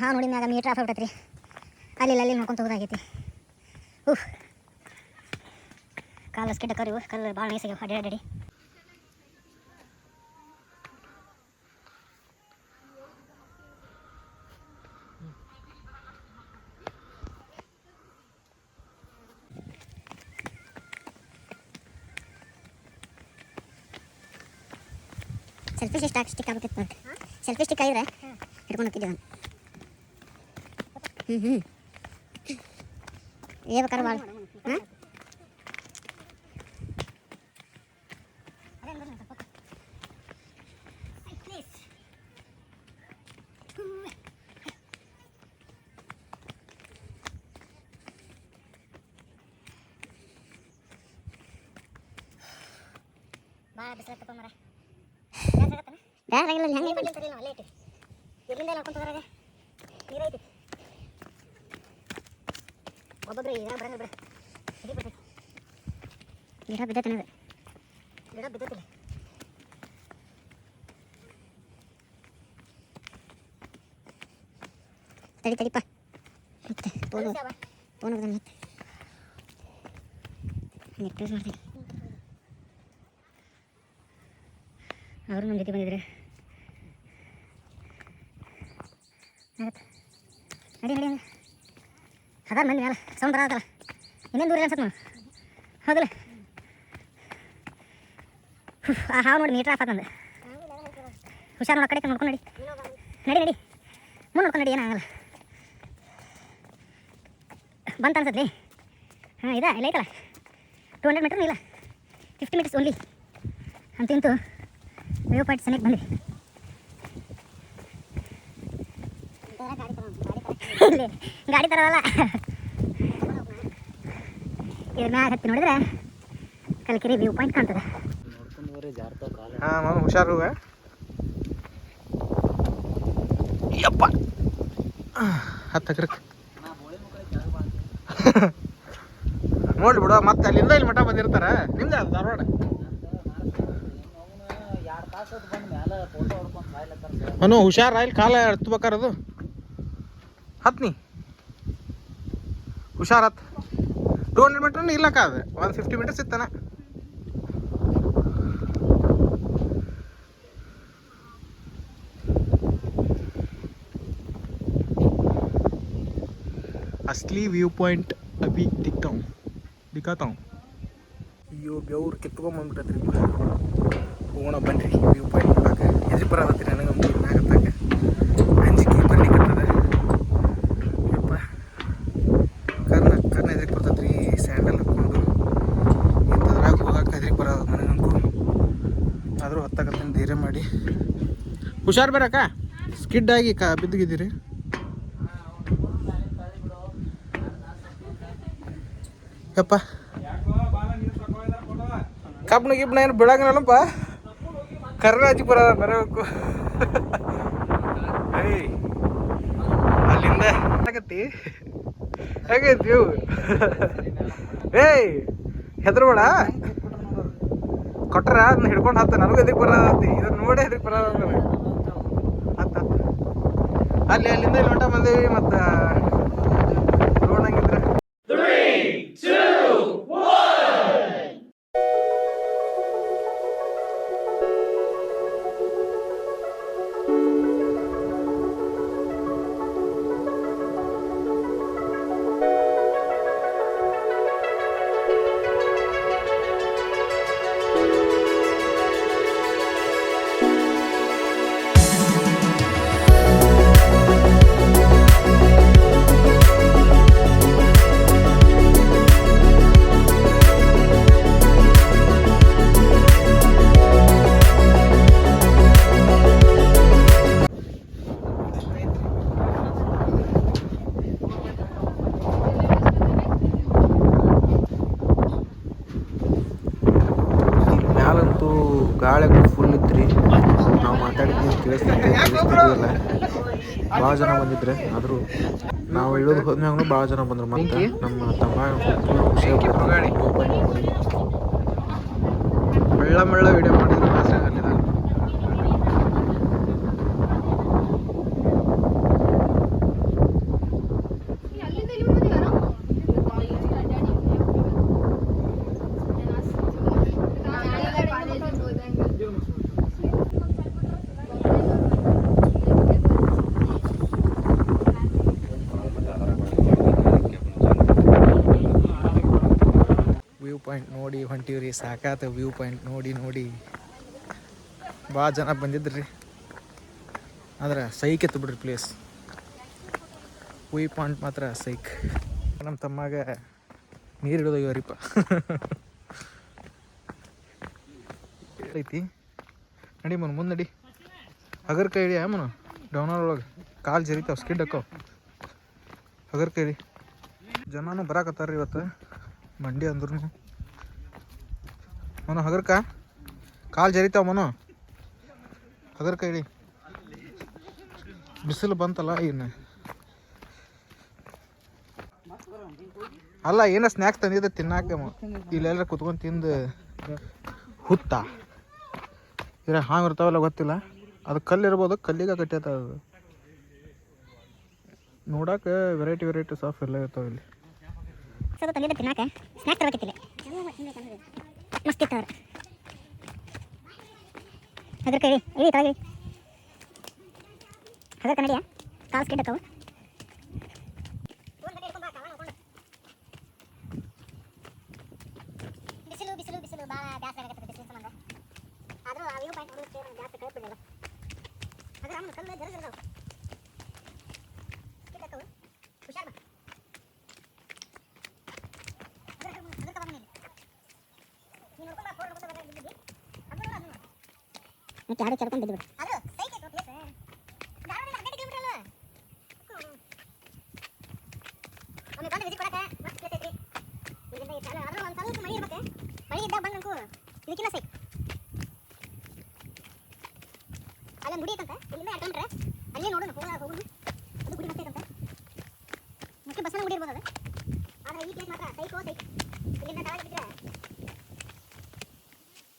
ಹಾಂ ನೋಡಿ ಮ್ಯಾಗ ಮೀಟ್ರ್ ಆಫ್ ಆಗ್ಬಿಟ್ಟೈತ್ರಿ. ಅಲ್ಲಿ ನೋಡ್ಕೊಂತ ಹೋಗೋದಾಗೈತಿ. ಕಾಲು ಸ್ಕಿಡ್ ಹಾಕೋರಿ ಇವು ಕಲ್ಲು ಭಾಳ ನೈಸ್ ಆಗ್ಯಾವ ಅಡ್ಡಿ ಸೆಲ್ಫಿ ಸ್ಟಿಕ್ ಆಗ್ಬೇಕಿತ್ತು ಸೆಲ್ಫಿ ಸ್ಟಿಕ್ ಆಗಿದ್ರೆ ಹಿಡ್ಕೊಂಡು ಹೋಗ್ತಿದ್ದೆ ನಾನು ಬೇಕಾದ್ರೆ ಭಾಳ ಹಾಂ ಭಾಳ ಬಿಸಿಲತ್ತಪ್ಪ ಮರ ಬ್ಯಾಗಿಲ್ಲ ಹೆಂಗೆ ಬಂದಿರ್ತಾರಿಲ್ಲ ಅಲ್ಲೇ ಇಟ್ಟು ಇಲ್ಲಿಂದ ನೋಡ್ಕೊಂತದ್ರಾಗ ನೀರೈತಿ ಒಬ್ಬೊಬ್ರು ಈಗ ಬರಂಗ ಬಿಡ ಹಿಡಿ ಬರ್ತೈತಿ ಗಿಡ ಬಿದ್ದೈತೆ ಗಿಡ ಬಿದ್ದೈತಿಲ್ಲ ತಡಿಪ್ಪ ಮತ್ತೆ ಫೋನ್ ಹೋದ ಮತ್ತೆ ನೆಟ್ ಯೂಸ್ ಮಾಡ್ತೀನಿ ಅವರು ನಮ್ಮ ಜೊತೆ ಬಂದಿದ್ರೆ ಆಗತ್ತೆ ನಡಿ ಅದಾರ ಮಂದಿ ಮೇಲೆ ಸೌಂಡ್ ಬರೋದಲ್ಲ ಇನ್ನೇನು ದೂರ ಅನ್ಸತ್ತೆ ನಾವು ಹೌದಲ್ಲ ಆ ಹಾವು ನೋಡಿ ಮೀಟ್ರ್ ಆಫ್ ಆತಂದು ಹುಷಾರು ನೋಡಿ ಕಡೆ ನೋಡ್ಕೊಂಡು ನಡಿ ಮುಂದೆ ನೋಡ್ಕೊಂಡು ನಡಿ ಏನಾಗಲ್ಲ ಬಂತ ಅನ್ಸತ್ಲಿ ಹಾಂ ಇಲ್ಲ ಐತಲ್ಲ 200 ಮೀಟ್ರ್ ಇಲ್ಲ 50 ಮೀಟರ್ಸ್ ಓನ್ಲಿ ಅಂತೂ ವ್ಯೂ ಪಾಯಿಂಟ್ ಸನಿಕ್ ಬಂದ್ರಿ ಗಾಡಿ ತರವಲ್ಲ ಇದ್ರ ಮ್ಯಾಗ ಹತ್ತಿ ನೋಡಿದ್ರೆ ಕಲ್ಕೆರೆ ವ್ಯೂ ಪಾಯಿಂಟ್ ಕಾಣ್ತದೆ ಹಾಂ ಮಾಮ ಹುಷಾರು ಯಪ್ಪ ಹತ್ತಕ್ರಕ್ಕೆ ನೋಡಿ ಬಿಡು ಮತ್ತೆ ಅಲ್ಲಿಂದ ಇಲ್ಲಿ ಮಠ ಬಂದಿರ್ತಾರ ನಿಮ್ದು ಅದು ಧಾರವಾಡ ಅವನು ಹುಷಾರ ಇಲ್ಲಿ ಕಾಲ ಎತ್ತಬೇಕಾರದು ಹತ್ನಿ ಹುಷಾರ್ ಹತ್ 200 ಮೀಟ್ರ್ ಇಲ್ಲಕ್ಕ ಅದು 150 ಮೀಟರ್ಸ್ ಇತ್ತಾನ असली व्यू पॉइंट अभी दिखाता हूँ ಅಯ್ಯೋ ಬೆವ್ರು ಕಿತ್ಕೊಂಬಂದ್ಬಿಟ್ಟತ್ರಿ ಹೋಗೋಣ ಬನ್ರಿ ವ್ಯೂ ಪಾಯಿಂಟ್ ನೋಡಕ್ಕೆ ಎದ್ರಿ ಬರತ್ತರಿ ನನಗೆ ಮ್ಯಾಗತ್ತಾಗ ಅಂಜಿಕೆ ಬರ್ಲಿಕ್ಕತ್ತದ ಯಪ್ಪ ಕರ್ನ ಎದ್ರಿಗೆ ಬರ್ತೈತ್ರಿ ಸ್ಯಾಂಡಲ್ ಹಾಕ್ಕೊಂಡು ಇಂಥದ್ರಾಗ ಹೋಗಕ್ಕೆ ಎದ್ರಿಗೆ ಬರೋದು ನನಗಂತೂ ಆದರೂ ಹತ್ತಾಗತ್ತಂದು ಧೈರ್ಯ ಮಾಡಿ ಹುಷಾರು ಬರಕ್ಕ ಸ್ಕಿಡ್ ಆಗಿ ಬಿದ್ದಿದ್ದೀರಿ ಯಪ್ಪ ಕಬ್ಬಣ ಗಿಬ್ಬಣ ಏನು ಬಿಡಂಗಿಲ್ಲಪ್ಪ ಕರ್ನಾಟಕ ಬರಬೇಕು ಅಲ್ಲಿಂದ ಆಗತ್ತಿ ಹೇಗೈತಿ ಇವು ಏಯ್ ಹೆದರ್ಬೇಡ ಕೊಟ್ರ ಅದನ್ನ ಹಿಡ್ಕೊಂಡು ಹತ್ತ ನನಗೂ ಎದಕ್ಕೆ ಬರೋದತ್ತಿ ಇದನ್ನ ನೋಡೇ ಎದಕ್ಕೆ ಬರೋದ ಹತ್ತ ಅಲ್ಲಿಂದ ಇಲ್ಲಿ ಹೊಂಟ ಬಂದೇವಿ ಮತ್ತು ನೋಡಂಗಿದ್ರೆ ಗಾಳಿ ಫುಲ್ ಇತ್ತು ನಾವು ಮಾತಾಡಿದ್ವಿ ಕೇಳಿಸ್ತಿದ್ದಿಲ್ಲ ಭಾಳ ಜನ ಬಂದಿದ್ರೆ ಆದರೂ ನಾವು ಇಳಿದು ಹೋದ್ಮ್ಯಾಗೂ ಭಾಳ ಜನ ಬಂದರು ಮತ್ತೆ ನಮ್ಮ ತಮ್ಮ ಫುಲ್ ಖುಷಿ ಮಳ್ಳ ವಿಡಿಯೋ ಮಾಡಿದ್ರು ಕಾಸಾಗಲ್ಲಿದ ಪಾಯಿಂಟ್ ನೋಡಿ ಹೊಂಟೀವಿ ರೀ. ಸಾಕಾತ ವ್ಯೂ ಪಾಯಿಂಟ್ ನೋಡಿ ನೋಡಿ. ಭಾಳ ಜನ ಬಂದಿದ್ರಿ, ಆದ್ರೆ ಸೈಕ್ ಎತ್ತು ಬಿಡ್ರಿ ಪ್ಲೇಸ್. ವ್ಯೂ ಪಾಯಿಂಟ್ ಮಾತ್ರ ಸೈಕ್. ನಮ್ಮ ತಮ್ಮಾಗ ನೀರು ಹಿಡಿದೋಗ್ಯಾರಿಪ್ಪ. ಐತಿ ನಡಿ ಮನು ಮುಂದೆ ನಡಿ. ಹಗರ್ ಕೈ ಹಿಡಿ ಮನು. ಡೌನರ್ ಒಳಗೆ ಕಾಲು ಜರಿತಾವ, ಸ್ಕಿಡ್ ಹಾಕೋ. ಹಗರ್ ಕೈ ಹಿಡಿ. ಜನನೂ ಬರಾಕತ್ತಾರ್ರಿ ಇವತ್ತು ಮಂಡಿ ಅಂದ್ರೂ. ಮನು ಹಗರ್ಕ ಕಾಲು ಜರಿತಾವ ಮನು. ಹಗರ್ ಕೈ ಹಿಡಿ. ಬಿಸಿಲು ಬಂತಲ್ಲ ಇನ್ನು. ಅಲ್ಲ ಏನೋ ಸ್ನ್ಯಾಕ್ಸ್ ತಂದಿದ್ದೆ ತಿನ್ನಾಕ. ಇಲ್ಲೆಲ್ಲ ಕುತ್ಕೊಂಡು ತಿಂದು ಹುತ್ತ ಇರ ಹಾಂ ಇರ್ತಾವಲ್ಲ ಗೊತ್ತಿಲ್ಲ. ಅದು ಕಲ್ಲು ಇರ್ಬೋದು, ಕಲ್ಲಿಗೆ ಕಟ್ಟೈತ ಅದು. ನೋಡಕ್ಕೆ ವೆರೈಟಿ ಸಾಫ್ ಎಲ್ಲ ಇರ್ತಾವೆ ಇಲ್ಲಿ. ತಂದಿದ್ದೆ ತಿನ್ನಾಕ ಸ್ನ್ಯಾಕ್ಸ್ ತರಬೇಕಿತ್ತಿಲ್ಲ. ಮಸ್ತ್ ಇತ್ತು. ಅದ್ರ ಕೈ ಇಳಿ ತಳಗಿ. ಅದ್ರ ಕನ್ನಡಿಯ ಕಾಲು ಸ್ಕಿಡ್ ಹಾಕವು. ಬಿಸಿಲು ಭಾಳ ಜಾಸ್ತಿ ಆಗತ್ತೆ ಬಿಸಿಲು ಸಂಬಂಧ. ಆದರೂ ಆ ವ್ಯೂ ಪಾಯಿಂಟ್ ನೋಡೋಕ್ಕೆ ಜಾಸ್ತಿ ಕಳ್ಪಿಡಲ್ಲ. ಅದ್ರ ಆಮೇಲೆ ಕಲ್ಲು ಜರಗಿರ್ತಾವೆ. ಸ್ಕಿಡ್ ಹಾಕವು. ಹುಷಾರ್ ಬಾ. ಚಾಡಿ ಚರ್ಕೊಂಡು ಬಿದ್ದು ಬಿಡು. ಮಳೆ ಇದ್ದಾಗ ಬಂದು ಅನ್ಕೋ ಇದಕ್ಕಿಲ್ಲ ಸೈ. ಅಲ್ಲೊಂದು ಗುಡಿ ಐತಂತ, ಇಲ್ಲಿಂದ ಅಡ್ಕೊಂಡ್ರೆ ಅಲ್ಲೇ ನೋಡೋಣ. ಹೋಗೋಣ ಅದು ಗುಡಿ ಮತ್ತೆ ಐತಂತ. ಮುಖ್ಯ ಬಸ್ಸನ್ನ ಗುಡಿ ಇರ್ಬೋದು ಅದು. ಆದರೆ ಈ ಪ್ಲೇಸ್ ಮಾತ್ರ ಸೈಕೋ ಸೈಕ್. ಇಲ್ಲಿಂದ ದಾಳಿ ಬಿದ್ದರೆ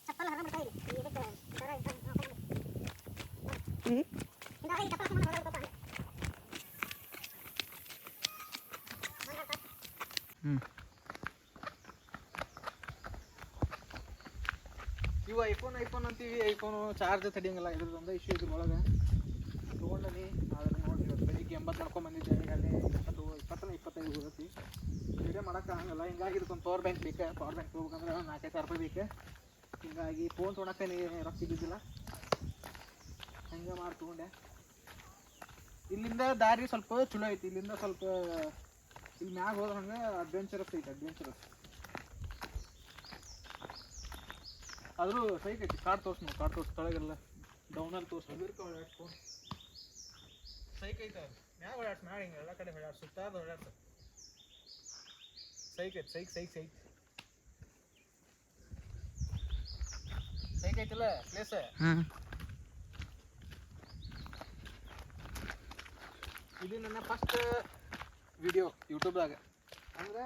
ಚಪ್ಪಲ್ ಹರ ಮಾಡ್ತಾ ಇಲ್ಲ. ಇದಕ್ಕೆ ಥರ ಹಿಂಗಾಗಿ ಚಪ್ಪಲ್ ಹಾಕೊಂಡು ಹೊರಗಡೆ ಹೋಗ್ತಾ. ಇವು ಐಫೋನ್ ಅಂತೀವಿ. ಐಫೋನು ಚಾರ್ಜ್ ತಡಿಯಂಗಿಲ್ಲ. ಇದ್ರದ್ದೊಂದು ಇಶ್ಯೂ ಇದ್ರೊಳಗೆ ತೊಗೊಂಡನಿ. ಆದ್ರೆ ನೋಡಿ ಬೆಳಿಗ್ಗೆ 80 ನಡ್ಕೊಂಡ್ಬಂದಿದ್ದೆ. ಈಗ ಅಲ್ಲಿ 25 ಹೋಗತಿ. ವಿಡಿಯೋ ಮಾಡೋಕೆ ಆಗಲ್ಲ. ಹಿಂಗಾಗಿ ಇದಕ್ಕೊಂದು ಪವರ್ ಬ್ಯಾಂಕ್ ಬೇಕು. ಪವರ್ ಬ್ಯಾಂಕ್ ತೊಗೋಬೇಕಂದ್ರೆ 4,000 ರೂಪಾಯಿ ಬೇಕು. ಹಿಂಗಾಗಿ ಫೋನ್ ತೊಗೊಳಕ್ಕೆ ರೊಕ್ಕ ಸಿಗಿದ್ದಿಲ್ಲ. ಹಂಗೆ ಮಾಡಿ ತೊಗೊಂಡೆ. ಇಲ್ಲಿಂದ ದಾರಿ ಸ್ವಲ್ಪ ಚಲೋ ಐತಿ. ಇಲ್ಲಿಂದ ಸ್ವಲ್ಪ ಇಲ್ಲಿ ಮ್ಯಾಗ ಹೋದ್ರೆ ಹಂಗೆ ಅಡ್ವೆಂಚರಸ್ ಐತಿ. ಆದರೂ ಸೈಕ್ ಐತಿ. ಕಾಡ್ ತೋರ್ಸ್ ತಳಗೆಲ್ಲ ಡೌನಲ್ಲಿ ತೋರ್ಸು. ಸೈಕ್ ಐತೆ ಅದು. ಮ್ಯಾಗ ಹೊಡ್ಯಾಡ್ಸ್ ಮ್ಯಾಗ ಹಿಂಗೆ ಎಲ್ಲ ಕಡೆ ಹೊಡ್ಯಾಡ್ಸ್ ಸುತ್ತಾದ ಹೊಡ್ಯಾಡ್ಸ. ಸೈಕ್ ಐತಿ. ಸೈಕ್ ಐತಿಲ್ಲ ಪ್ಲೇಸ್. ಇದು ನನ್ನ ಫಸ್ಟ್ ವಿಡಿಯೋ ಯೂಟ್ಯೂಬ್ದಾಗ. ಅಂದರೆ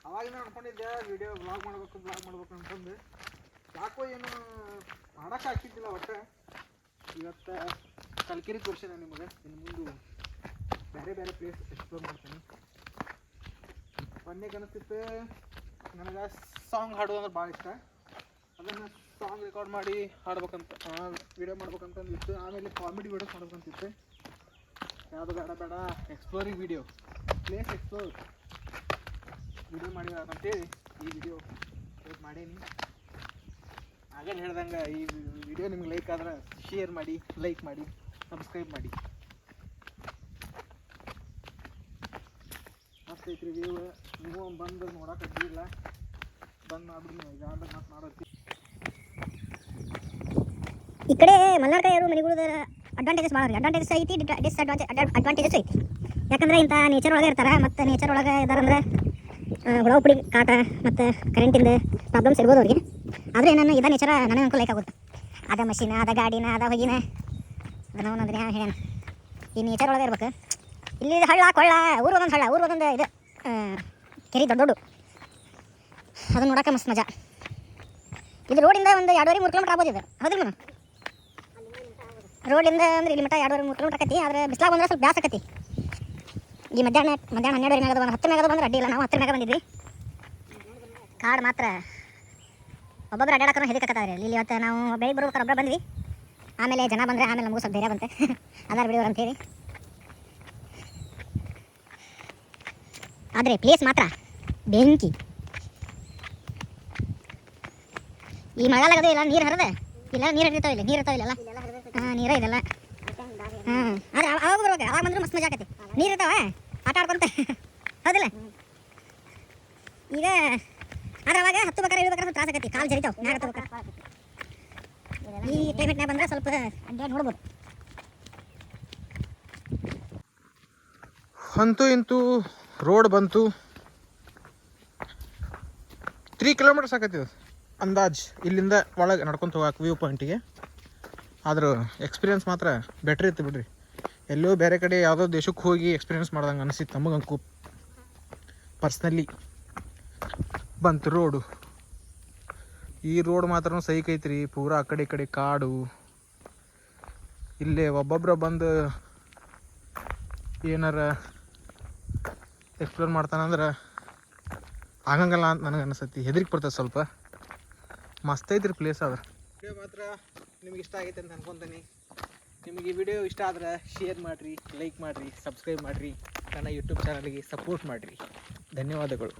ಅವಾಗಿನ ಅನ್ಕೊಂಡಿದ್ದೆ ವಿಡಿಯೋ ಬ್ಲಾಗ್ ಮಾಡ್ಬೇಕು ಅಂತಂದು. ಯಾಕೋ ಏನು ಮಾಡೋಕೆ ಆಗ್ತಿದ್ದಿಲ್ಲ ಒಟ್ಟು. ಇವತ್ತು ಕಲ್ಕೆರೆ ತೋರಿಸಿದೆ ನಿಮಗೆ. ಇನ್ನು ಮುಂದೆ ಬೇರೆ ಪ್ಲೇಸ್ ಎಕ್ಸ್ಪ್ಲೋರ್ ಮಾಡ್ತೀನಿ. ಮೊನ್ನೆ ಅನಿಸ್ತಿತ್ತು ನನಗೆ ಸಾಂಗ್ ಹಾಡೋದು ಅಂದ್ರೆ ಭಾಳ ಇಷ್ಟ. ಅದನ್ನು ಸಾಂಗ್ ರೆಕಾರ್ಡ್ ಮಾಡಿ ಹಾಡ್ಬೇಕಂತ, ವಿಡಿಯೋ ಮಾಡ್ಬೇಕಂತಂದಿತ್ತು. ಆಮೇಲೆ ಕಾಮಿಡಿ ವಿಡಿಯೋಸ್ ಮಾಡ್ಬೇಕಂತಿತ್ತು. ಯಾವುದು ಬೇಡ exploring video, place explore video ಮಾಡಿದಂತೇಳಿ ಈ ವಿಡಿಯೋ ಮಾಡೀನಿ. ಆಗೇನು ಹೇಳ್ದಂಗೆ ಈ ವಿಡಿಯೋ ನಿಮ್ಗೆ ಲೈಕ್ ಆದ್ರೆ ಶೇರ್ ಮಾಡಿ, ಲೈಕ್ ಮಾಡಿ, ಸಬ್ಸ್ಕ್ರೈಬ್ ಮಾಡಿ. ಮಸ್ತ್ ಐತ್ರಿ ವ್ಯೂ. ನೀವು ಬಂದು ನೋಡೋಕೆ ಅಡ್ಡಿಲ್ಲ. ಬಂದು ಮಾಡ್ಬಿಡಿ. ಈಗ ಮಾತು ಮಾಡೋತಿ. ಈ ಕಡೆ ಮಲ್ನಾಡ್ ಕಡೆ ಮನೆಗಳದ ಅಡ್ವಾಂಟೇಜಸ್ ಭಾಳ ರೀ. ಅಡ್ವಾಂಟೇಜಸ್ ಐತಿ, ಅಡ್ವಾಂಟೇಜಸ್ ಐತಿ. ಯಾಕಂದರೆ ಇಂಥ ನೇಚರ್ ಒಳಗೆ ಇರ್ತಾರೆ. ಮತ್ತು ನೇಚರ್ ಒಳಗೆ ಇದಾರಂದ್ರೆ ಹುಳ ಪುಡಿ ಕಾಟ ಮತ್ತು ಕರೆಂಟಿಂದ ಪ್ರಾಬ್ಲಮ್ಸ್ ಇರ್ಬೋದು ಅವ್ರಿಗೆ. ಆದರೆ ನಾನು ಇದ ನೇಚರ ನನಗೆ ಅನ್ಕೋ ಲೈಕ್ ಆಗುತ್ತೆ. ಅದ ಮಷೀನ, ಅದ ಗಾಡಿನ, ಅದ ಹೊಗಿನ, ಅದನ್ನ ಒಂದೊಂದು ಹೇಳ ಈ ನೇಚರ್ ಒಳಗೆ ಇರ್ಬೇಕು. ಇಲ್ಲಿ ಹಳ್ಳ ಕೊಳ್ಳ, ಊರು ಒಂದೊಂದು ಹಳ್ಳ, ಊರು ಒಂದೊಂದು ಇದು ಕೆರೆ ದೊಡ್ಡ ಅದನ್ನು ನೋಡೋಕೆ ಮಸ್ತ್ ಮಜಾ. ಇದು ರೋಡಿಂದ ಒಂದು 2.5-3 ಕಿಲೋಮೀಟರ್ ಆಗ್ಬೋದು. ಇದು ಹೌದಿಲ್ಲ ನಾನು ರೋಡಿಂದ ಅಂದ್ರೆ ಇಲ್ಲಿ ಮಟ್ಟ 2.5-3 ಕಿಲೋಮೀಟರ್ ಆಕತಿ. ಆದರೆ ಬಿಸ್ಲಾಗ ಬಂದ್ರೆ ಸ್ವಲ್ಪ ಬ್ಯಾಸ್ ಆಕತಿ. ಈ ಮಧ್ಯಾಹ್ನ 12 ಮ್ಯಾಗದ ಒಂದು 10 ಮ್ಯಾಗದ ಬಂದ್ರೆ ಅಡ್ಡಿ ಇಲ್ಲ. ನಾವು 10 ಮ್ಯಾಗ ಬಂದಿದ್ವಿ. ಕಾಡು ಮಾತ್ರ ಒಬ್ಬೊಬ್ಬರು ಅಡ್ಡಾಡಕ್ಕೂ ಹೆದರ್ಕತ್ತಾವ್ರಿ. ಇಲ್ಲಿ ಇವತ್ತು ನಾವು ಬೆಳಿಗ್ಗೆ ಬರ್ಬೇಕಾರೆ ಒಬ್ಬರು ಬಂದ್ವಿ. ಆಮೇಲೆ ಜನ ಬಂದರೆ ಆಮೇಲೆ ನಮಗೂ ಸ್ವಲ್ಪ ಧೈರ್ಯ ಬಂತೆ ಅದಾರು ಬಿಡೋರು ಅಂತೇಳಿ. ಆದರೆ ಪ್ಲೇಸ್ ಮಾತ್ರ ಬೆಂಕಿ. ಈ ಮಳೆಗಾಲ ಇಲ್ಲ ನೀರು ಹರಿದ ಇಲ್ಲ ನೀರು ಹಿಡಿತಾವ ಇಲ್ಲ ನೀರು ಇರ್ತಾವ ಇಲ್ಲೆಲ್ಲ ಹಾಂ ನೀರ ಇದೆಲ್ಲ ಹಾಂ ಆದ್ರೆ ಅವಾಗ ಬರ್ಬೇಕು ಅವಾಗ ಬಂದ್ರೆ ಮಸ್ತ್ ಮಜಾ ಆಕತಿ ನೀರು ಇರ್ತಾವ ಆಟ ಆಡ್ಕೊಂತ ಹೌದಿಲ್ಲ ಈಗ ಆದ್ರೆ ಅವಾಗ ಹತ್ತಬೇಕಾರೆ ಇಳ್ಬೇಕಾದ್ರೆ ತ್ರಾಸ ಆಕತಿ ಕಾಲು ಜರಿತಾವ ಮ್ಯಾಗ ಹತ್ತಬೇಕಾರೆ ಈ ಕ್ಲೈಮೇಟ್ನಾಗ ಬಂದ್ರೆ ಸ್ವಲ್ಪ ಅಡ್ಡಾಡಿ ನೋಡ್ಬೋದು. ಅಂತೂ ಇಂತೂ ರೋಡ್ ಬಂತು. 3 ಕಿಲೋಮೀಟರ್ಸ್ ಆಕತ್ತಿದೆ ಅಂದಾಜು ಇಲ್ಲಿಂದ ಒಳಗೆ ನಡ್ಕೊತ ಹೋಗಕ್ಕೆ ವ್ಯೂ ಪಾಯಿಂಟಿಗೆ. ಆದ್ರೆ ಎಕ್ಸ್ಪೀರಿಯನ್ಸ್ ಮಾತ್ರ ಬೆಟ್ರ್ ಇತ್ತು ಬಿಡ್ರಿ. ಎಲ್ಲೋ ಬೇರೆ ಕಡೆ ಯಾವುದೋ ದೇಶಕ್ಕೆ ಹೋಗಿ ಎಕ್ಸ್ಪೀರಿಯನ್ಸ್ ಮಾಡ್ದಂಗೆ ಅನಿಸಿತ್ತು ನಮಗಂಕು ಪರ್ಸ್ನಲಿ. ಬಂತು ರೋಡು. ಈ ರೋಡ್ ಮಾತ್ರ ಸೈಕೈತ್ರಿ. ಪೂರಾ ಆ ಕಡೆ ಈ ಕಡೆ ಕಾಡು. ಇಲ್ಲೇ ಒಬ್ಬೊಬ್ಬರ ಬಂದು ಏನಾರ ಎಕ್ಸ್ಪ್ಲೋರ್ ಮಾಡ್ತಾನಂದ್ರೆ ಆಗಂಗಲ್ಲ ಅಂತ ನನಗೆ ಅನಿಸತಿ. ಹೆದರಿಕೆ ಬರ್ತದೆ ಸ್ವಲ್ಪ. ಮಸ್ತ್ ಐತ್ರಿ ಪ್ಲೇಸ್ ಅದ. ವಿಡಿಯೋ ಮಾತ್ರ ನಿಮ್ಗೆ ಇಷ್ಟ ಆಗೈತೆ ಅಂತ ಅನ್ಕೊತೀನಿ. ನಿಮಗೆ ಈ ವಿಡಿಯೋ ಇಷ್ಟ ಆದ್ರೆ ಶೇರ್ ಮಾಡಿರಿ, ಲೈಕ್ ಮಾಡಿರಿ, ಸಬ್ಸ್ಕ್ರೈಬ್ ಮಾಡಿರಿ, ನನ್ನ ಯೂಟ್ಯೂಬ್ ಚಾನಲ್ಗೆ ಸಪೋರ್ಟ್ ಮಾಡಿರಿ. ಧನ್ಯವಾದಗಳು.